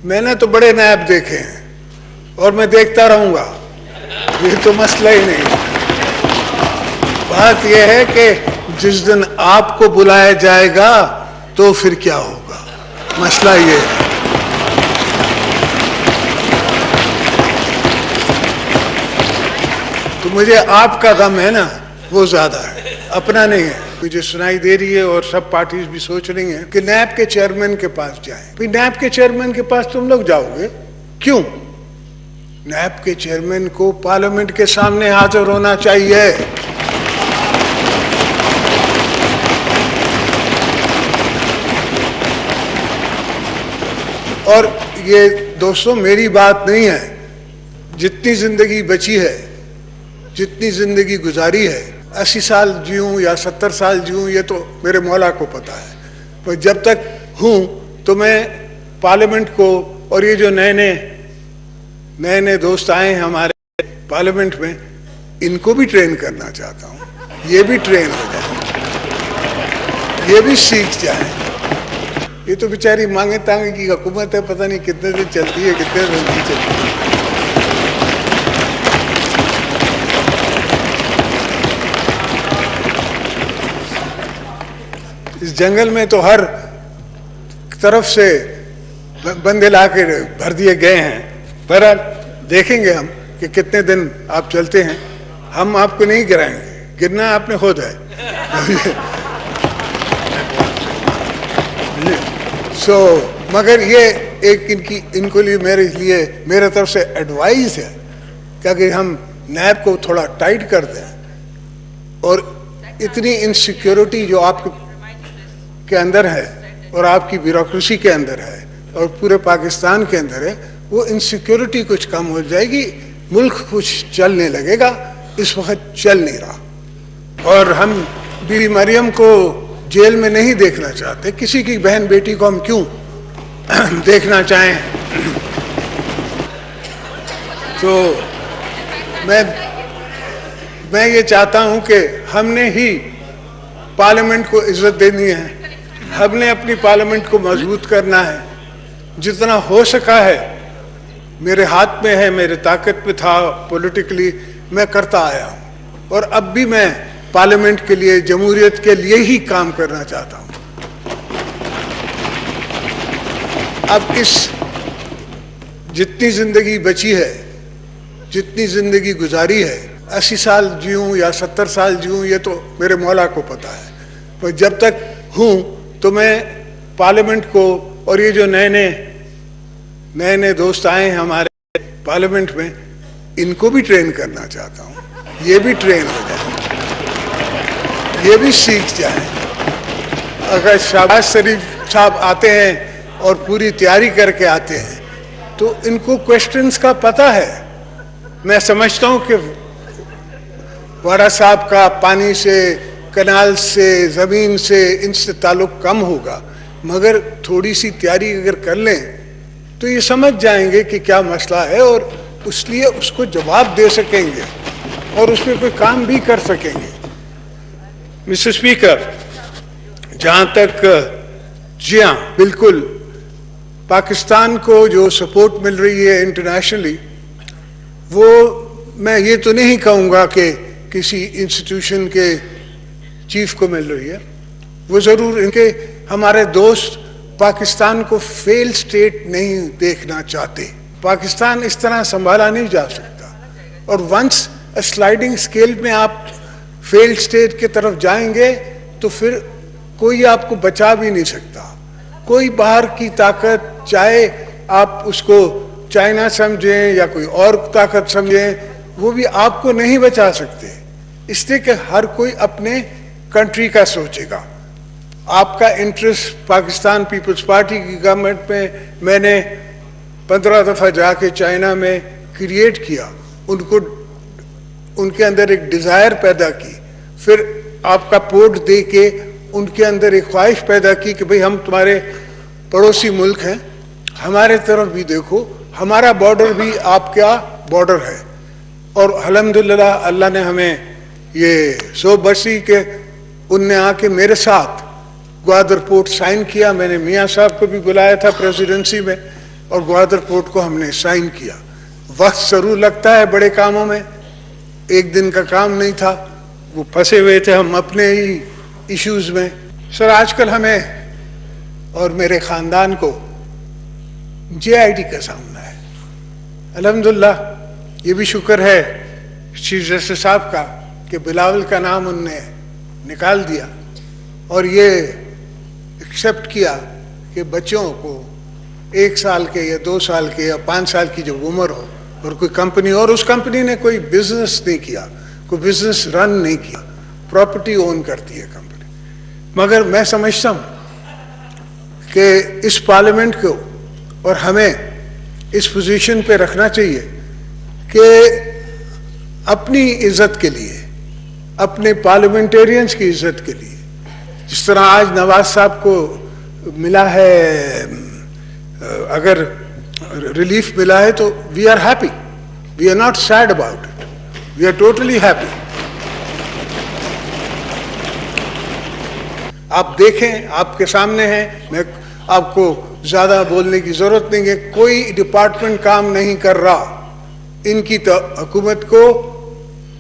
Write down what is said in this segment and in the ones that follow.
मैंने तो बड़े नैब देखे हैं और मैं देखता रहूंगा, ये तो मसला ही नहीं। बात यह है कि जिस दिन आपको बुलाया जाएगा तो फिर क्या होगा, मसला ये है। तो मुझे आपका गम है ना, वो ज्यादा है, अपना नहीं है। मुझे सुनाई दे रही है और सब पार्टीज भी सोच रही हैं कि नैब के चेयरमैन के पास जाएं। भाई नैब के चेयरमैन के पास तुम लोग जाओगे क्यों? नैब के चेयरमैन को पार्लियामेंट के सामने हाजिर होना चाहिए। और ये दोस्तों मेरी बात नहीं है, जितनी जिंदगी बची है, जितनी जिंदगी गुजारी है, 80 साल जीऊं या 70 साल जीऊं ये तो मेरे मौला को पता है, पर जब तक हूं तो मैं पार्लियामेंट को और ये जो नए नए दोस्त आए हैं हमारे पार्लियामेंट में, इनको भी ट्रेन करना चाहता हूं। ये भी ट्रेन हो जाए, ये भी सीख जाए। ये तो बेचारी मांगे तांगे की हुकूमत है, पता नहीं कितने दिन चलती है, कितने दिन नहीं चलती है। इस जंगल में तो हर तरफ से बंदे लाके भर दिए गए हैं, पर देखेंगे हम कि कितने दिन आप चलते हैं। हम आपको नहीं गिराएंगे, गिरना आपने खुद है। मगर ये एक इनको लिए मेरे तरफ से एडवाइस है कि अगर हम नैब को थोड़ा टाइट कर दें और इतनी इनसिक्योरिटी जो आपके के अंदर है और आपकी ब्यूरोक्रेसी के अंदर है और पूरे पाकिस्तान के अंदर है, वो इनसिक्योरिटी कुछ कम हो जाएगी, मुल्क कुछ चलने लगेगा। इस वक्त चल नहीं रहा। और हम बीबी मरियम को जेल में नहीं देखना चाहते, किसी की बहन बेटी को हम क्यों देखना चाहें। तो मैं ये चाहता हूं कि हमने ही पार्लियामेंट को इज्जत देनी है, हमने अपनी पार्लियामेंट को मजबूत करना है। जितना हो सका है मेरे हाथ में है, मेरे ताकत में था पॉलिटिकली, मैं करता आया हूं और अब भी मैं पार्लियामेंट के लिए, जमहूरियत के लिए ही काम करना चाहता हूं। अब इस जितनी जिंदगी बची है, जितनी जिंदगी गुजारी है, 80 साल जीऊं या 70 साल जीऊं ये तो मेरे मौला को पता है, पर जब तक हूं तो मैं पार्लियामेंट को और ये जो नए दोस्त आए हैं हमारे पार्लियामेंट में, इनको भी ट्रेन करना चाहता हूं। ये भी ट्रेन हो जाए, ये भी सीख जाए। अगर शहबाज शरीफ साहब आते हैं और पूरी तैयारी करके आते हैं तो इनको क्वेश्चंस का पता है। मैं समझता हूं कि वारा साहब का पानी से, कनाल से, जमीन से, इनसे ताल्लुक कम होगा, मगर थोड़ी सी तैयारी अगर कर लें तो ये समझ जाएंगे कि क्या मसला है और इसलिए उसको जवाब दे सकेंगे और उस पर कोई काम भी कर सकेंगे। मिस्टर स्पीकर, जहां तक जी हाँ बिल्कुल पाकिस्तान को जो सपोर्ट मिल रही है इंटरनेशनली, वो मैं ये तो नहीं कहूँगा कि किसी इंस्टीट्यूशन के चीफ को मिल रही है, वो जरूर इनके हमारे दोस्त पाकिस्तान को फेल स्टेट नहीं देखना चाहते। पाकिस्तान इस तरह संभाला नहीं जा सकता और वंस स्लाइडिंग स्केल में आप फेल स्टेट की तरफ जाएंगे तो फिर कोई आपको बचा भी नहीं सकता। कोई बाहर की ताकत, चाहे आप उसको चाइना समझें या कोई और ताकत समझें, वो भी आपको नहीं बचा सकते, इसलिए कि हर कोई अपने कंट्री का सोचेगा। आपका इंटरेस्ट पाकिस्तान पीपल्स पार्टी की गवर्नमेंट में मैंने 15 दफ़ा जाके चाइना में क्रिएट किया, उनको उनके अंदर एक डिज़ायर पैदा की, फिर आपका पोर्ट दे के उनके अंदर एक ख्वाहिश पैदा की कि भाई हम तुम्हारे पड़ोसी मुल्क हैं, हमारे तरफ भी देखो, हमारा बॉर्डर भी आपका बॉर्डर है। और अल्हम्दुलिल्लाह अल्लाह ने हमें ये 100 बरसी के उनने आके मेरे साथ ग्वादर पोर्ट साइन किया। मैंने मियाँ साहब को भी बुलाया था प्रेसिडेंसी में, और ग्वादर पोर्ट को हमने साइन किया। वक्त जरूर लगता है बड़े कामों में, एक दिन का काम नहीं था, वो फंसे हुए थे हम अपने ही इश्यूज में। सर, आजकल हमें और मेरे खानदान को JIT का सामना है। अल्हम्दुलिल्लाह ये भी शुक्र है चीफ जस्टिस साहब का कि बिलावल का नाम उनने निकाल दिया और ये एक्सेप्ट किया कि बच्चों को 1 साल के या 2 साल के या 5 साल की जब उम्र हो और कोई कंपनी, और उस कंपनी ने कोई बिजनेस नहीं किया, कोई बिजनेस रन नहीं किया, प्रॉपर्टी ओन करती है कंपनी। मगर मैं समझता हूँ कि इस पार्लियामेंट को और हमें इस पोजीशन पे रखना चाहिए कि अपनी इज्जत के लिए, अपने पार्लियामेंटेरियंस की इज्जत के लिए, जिस तरह आज नवाज साहब को मिला है, अगर रिलीफ मिला है तो we are happy, we are not sad about it, we are totally happy. आप देखें, आपके सामने है, मैं आपको ज्यादा बोलने की जरूरत नहीं है, कोई डिपार्टमेंट काम नहीं कर रहा। इनकी तो हुकूमत को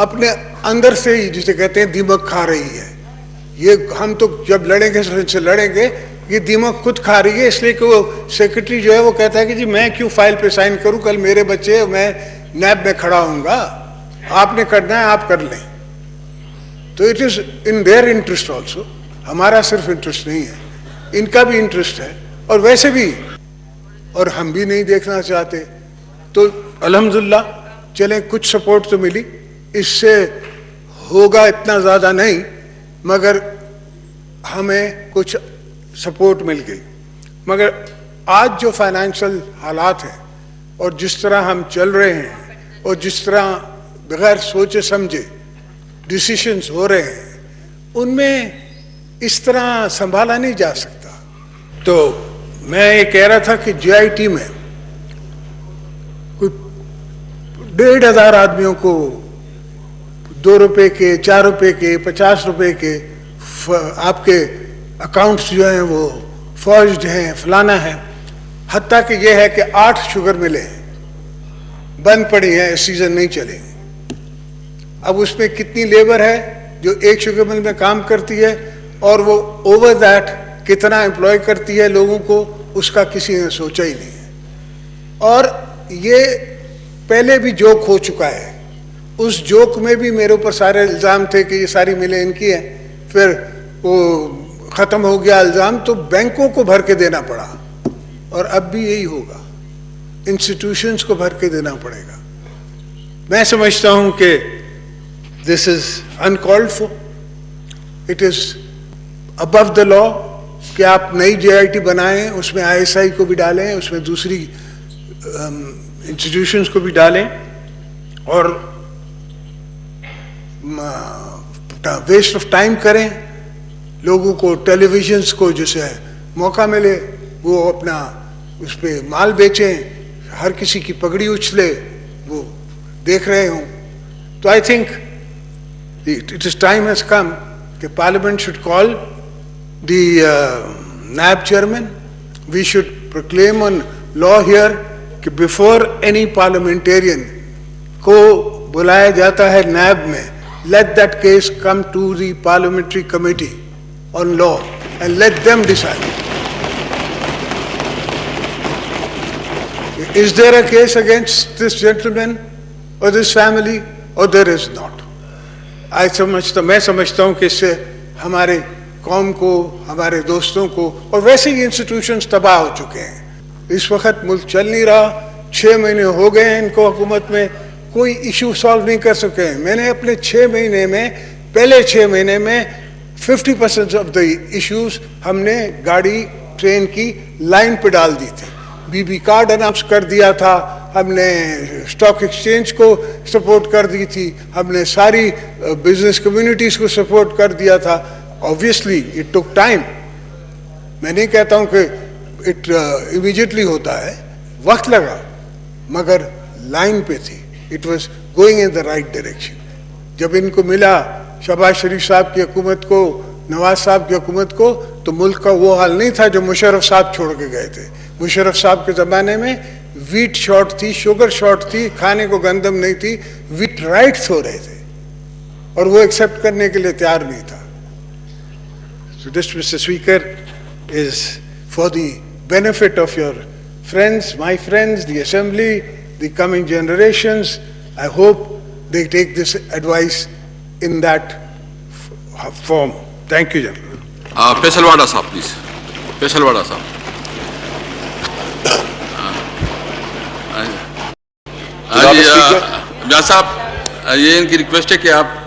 अपने अंदर से ही, जिसे कहते हैं, दीमक खा रही है। ये हम तो जब लड़ेंगे से लड़ेंगे, ये दीमक खुद खा रही है, इसलिए कि वो सेक्रेटरी जो है वो कहता है कि जी मैं क्यों फाइल पे साइन करूं, कल मेरे बच्चे, मैं नैब में खड़ा होऊंगा, आपने करना है आप कर लें। तो it is in their interest also, हमारा सिर्फ इंटरेस्ट नहीं है, इनका भी इंटरेस्ट है, और वैसे भी, और हम भी नहीं देखना चाहते। तो अल्हम्दुलिल्लाह चलें, कुछ सपोर्ट तो मिली, इससे होगा इतना ज़्यादा नहीं, मगर हमें कुछ सपोर्ट मिल गई। मगर आज जो फाइनेंशियल हालात हैं और जिस तरह हम चल रहे हैं और जिस तरह बगैर सोचे समझे डिसीशंस हो रहे हैं, उनमें इस तरह संभाला नहीं जा सकता। तो मैं ये कह रहा था कि JIT में कोई 1,500 आदमियों को 2 रुपए के, 4 रुपए के, 50 रुपए के आपके अकाउंट्स जो हैं वो फॉर्ज्ड हैं, फलाना है। हत्ता कि ये है कि 8 शुगर मिलें बंद पड़ी हैं, सीजन नहीं चलेंगे। अब उसमें कितनी लेबर है जो एक शुगर मिल में काम करती है, और वो ओवर दैट कितना एम्प्लॉय करती है लोगों को, उसका किसी ने सोचा ही नहीं है। और ये पहले भी जोक हो चुका है, उस जोक में भी मेरे ऊपर सारे इल्ज़ाम थे कि ये सारी मिलें इनकी हैं, फिर वो ख़त्म हो गया इल्ज़ाम, तो बैंकों को भर के देना पड़ा, और अब भी यही होगा, इंस्टीट्यूशंस को भर के देना पड़ेगा। मैं समझता हूं कि this is uncalled for, it is above the law कि आप नई JIT बनाएं, उसमें ISI को भी डालें, उसमें दूसरी इंस्टीट्यूशंस को भी डालें, और वेस्ट ऑफ टाइम करें। लोगों को, टेलीविजन्स को जिसे मौका मिले वो अपना उस पर माल बेचें, हर किसी की पगड़ी उछले, वो देख रहे हों। तो I think it is time has come कि parliament should call the NAB chairman, we should proclaim on law here कि before any parliamentarian को बुलाया जाता है NAB में, let that case come to the parliamentary committee on law and let them decide. Is there a case against this gentleman or this family, or there is not? मैं समझता हूँ कि इससे हमारे कौम को, हमारे दोस्तों को, और वैसे ही इंस्टीट्यूशंस तबाह हो चुके हैं। इस वक्त मुल्क चल नहीं रहा, 6 महीने हो गए हैं इनको हुकूमत में, कोई इशू सॉल्व नहीं कर सके हैं। मैंने अपने 6 महीने में, पहले 6 महीने में 50% ऑफ द इश्यूज हमने गाड़ी, ट्रेन की लाइन पे डाल दी थी। BB कार्ड अनाउंस कर दिया था, हमने स्टॉक एक्सचेंज को सपोर्ट कर दी थी, हमने सारी बिजनेस कम्युनिटीज को सपोर्ट कर दिया था। ऑब्वियसली इट टुक टाइम, मैं नहीं कहता हूं कि इट इमीडिएटली होता है, वक्त लगा, मगर लाइन पे थी, it was going in the right direction. जब इनको मिला शहबाज शरीफ साहब की हुकूमत को, नवाज साहब की हुकूमत को, तो मुल्क का वो हाल नहीं था जो मुशर्रफ साहब छोड़ के गए थे। मुशर्रफ साहब के ज़माने में वीट शॉर्ट थी, शुगर शॉर्ट थी, खाने को गंदम नहीं थी, वीट राइट्स हो रहे थे और वो एक्सेप्ट करने के लिए तैयार नहीं था. So this, Mr. Speaker, is for the benefit of your friends, my friends, the Assembly, the coming generations. I hope they take this advice in that form. Thank you, gentlemen. Pesalwada साहब, please. Pesalwada साहब. व्यास साहब, ये इनकी request है कि आप